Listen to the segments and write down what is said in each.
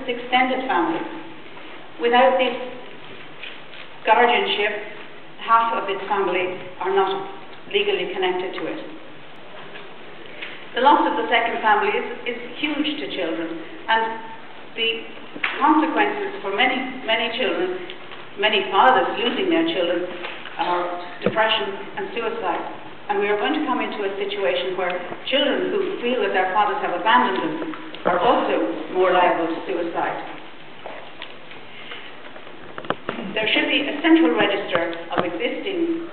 closest extended family. Without this guardianship, half of its family are not legally connected to it. The loss of the second family is huge to children, and the consequences for many children, many fathers losing their children, are depression and suicide. And we are going to come into a situation where children who feel that their fathers have abandoned them are also more liable to suicide. There should be a central register of existing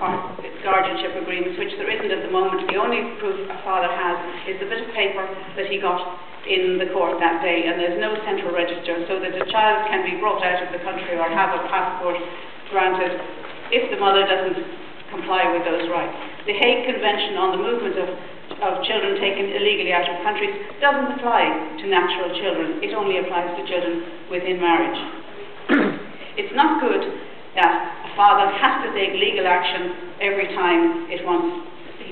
guardianship agreements, which there isn't at the moment. The only proof a father has is the bit of paper that he got in the court that day, and there's no central register, so that a child can be brought out of the country or have a passport granted if the mother doesn't comply with those rights. The Hague Convention on the movement of children taken illegally out of countries doesn't apply to natural children. It only applies to children within marriage. It's not good that a father has to take legal action every time he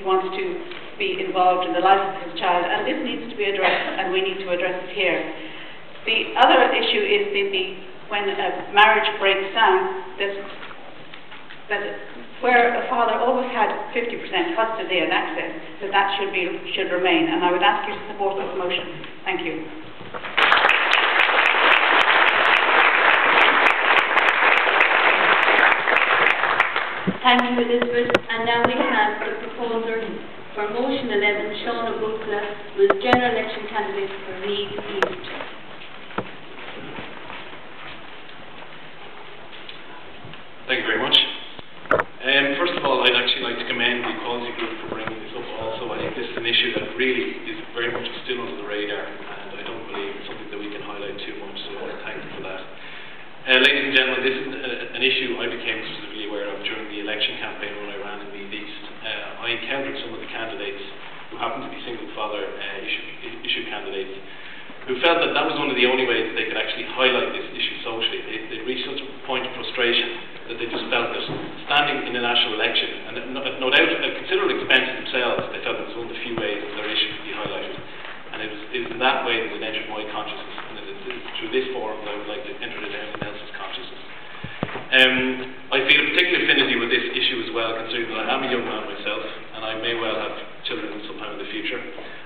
wants to be involved in the life of his child, and this needs to be addressed, and we need to address it here. The other issue is when a marriage breaks down, that where a father always had 50% custody and access, that should remain, and I would ask you to support this motion. Thank you. Thank you, Elizabeth. And now we have the proposer for motion 11, Seán Buachalla, who is general election candidate for Meath East. Thank you very much. First of all, I'd actually like to commend the Equality Group for bringing this up also. I think this is an issue that really is very much still under the radar, and I don't believe it's something that we can highlight too much, so I thank you for that. Ladies and gentlemen, this is an issue I became specifically aware of during the election campaign when I ran in Meath East. I encountered some of the candidates who happened to be single father issue candidates who felt that that was one of the only ways that they could actually highlight this issue socially. They reached such a point of frustration that they just felt that standing in a national election, and no doubt at considerable expense to themselves, they felt it was one of the few ways that their issue could be highlighted. And it was in that way that it entered my consciousness, and it is through this forum that I would like to enter it in anyone else's consciousness. I feel a particular affinity with this issue as well, considering that I am a young man myself, and I may well have children sometime in the future.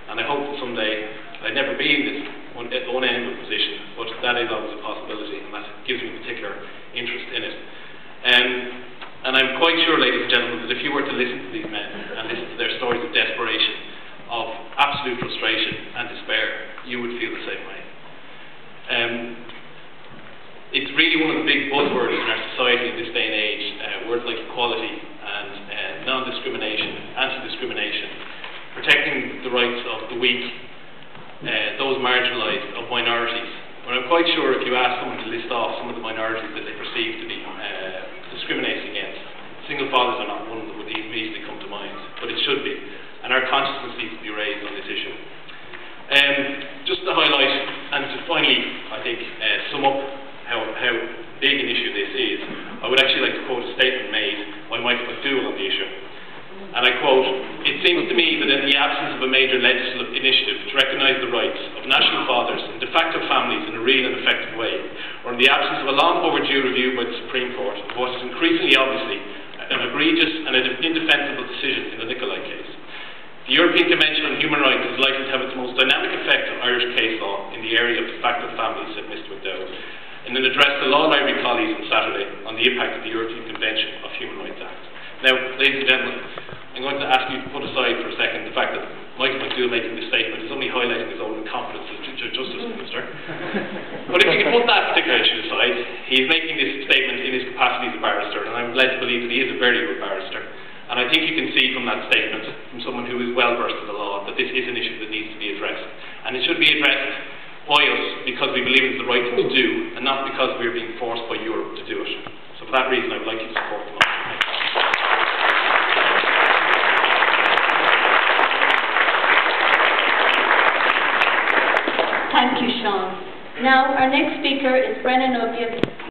And I hope that someday I'd never be in this unenviable position, but that is always a possibility, and that gives me particular interest in it. And I'm quite sure, ladies and gentlemen, that if you were to listen to these men and listen to their stories of desperation, of absolute frustration and despair, you would feel the same way. It's really one of the big buzzwords in our society in this day and age, words like equality and non-discrimination, anti-discrimination, protecting the rights of the weak, those marginalised, of minorities. But I'm quite sure if you ask someone to list off some of the minorities that they perceive to be discriminated against, single fathers are not one that would immediately come to mind, but it should be, and our consciousness needs to be raised on this issue. Just to highlight, and to finally, I think, sum up how big an issue this is, I would actually like to quote a statement made by Michael McDougall on the issue. And I quote, "It seems to me that in the absence of a major legislative initiative to recognise the rights of national fathers and de facto families in a real and effective way, or in the absence of a long overdue review by the Supreme Court of what is increasingly obviously an egregious and an indefensible decision in the Nicolai case, the European Convention on Human Rights is likely to have its most dynamic effect on Irish case law in the area of de facto families," said Mr. McDowell, in an address to Law Library colleagues on Saturday on the impact of the European Convention of Human Rights Act. Now, ladies and gentlemen, I'm going to ask you to put aside for a second the fact that Michael McDougall making this statement is only highlighting his own incompetence as Justice Minister. But if you can put that particular issue aside, he's making this statement in his capacity as a barrister, and I'm led to believe that he is a very good barrister. And I think you can see from that statement, from someone who is well versed in the law, that this is an issue that needs to be addressed. And it should be addressed by us because we believe it's the right thing to do, and not because we're being forced by Europe to do it. So for that reason, I would like you to support the motion. Thank you, Seán. Now, our next speaker is Brennan O'Gill.